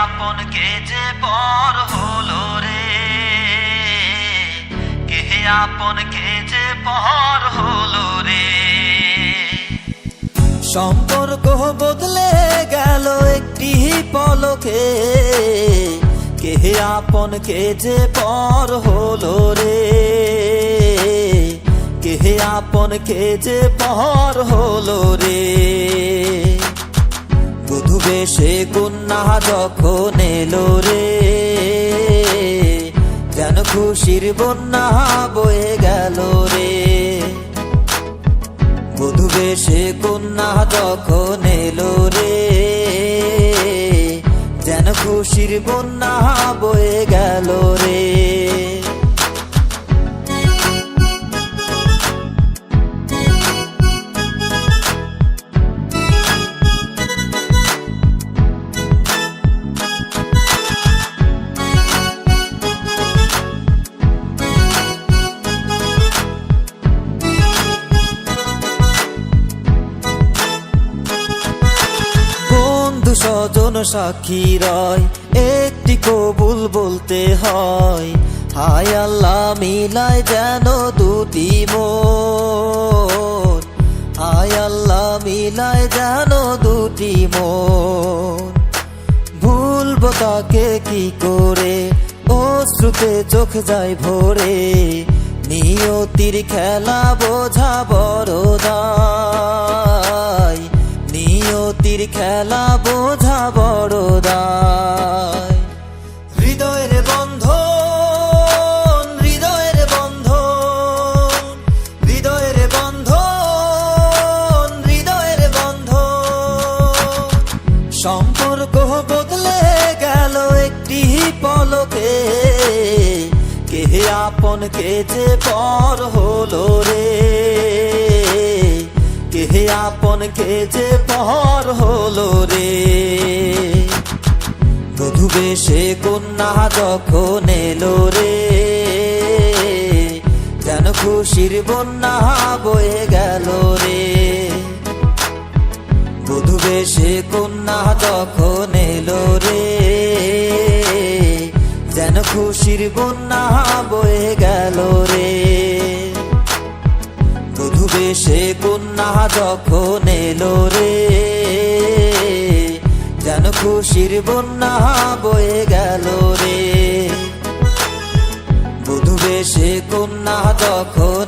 আপন কে যে পর হলো রে, কে আপন কে যে পর হলো রে। সম্পর্ক বদলে গেল একটি পলকে, কে আপন কে যে পর হলো রে, কে আপন কে যে পর হলো রে। বধূ বেশে কন্যা যখন এলো রে, যেন খুশির বন্যা বয়ে গেল রে। বধূ বেশে কন্যা যখন এলো রে, যেন খুশির বন্যা বয়ে গেল রে। স্বজন সাক্ষী রয়, একটি কবুল বলতে হয়। হায় আল্লাহ মিলায় যেন দুটি মন, হায় আল্লাহ মিলায় যেন দুটি মন। ভুলবো তাকে কি করে, অশ্রুতে চোখ যায় ভরে। নিয়তির খেলা বোঝা বড় দায়, নিয়তির খেলা বোঝা বড় দায়। হৃদয়ের বন্ধন, হৃদয়ের বন্ধন, হৃদয়ের বন্ধন, হৃদয়ের বন্ধন। সম্পর্ক বদলে গেল একটি পলকে, কে আপন কে যে পর হলো রে, কে আপন কে যে পর হলো রে। বধূ বেশে কন্যা যখন এলো রে, যেন খুশির বন্যা বয়ে গেল রে। বধূ বেশে কন্যা যখন এলো রে, যেন খুশির বন্যা বয়ে গেল রে। বধূ বেশে কন্যা যখন এলো রে, যেন খুশির বন্যা বয়ে গেল রে। বধূ বেশে কন্যা যখন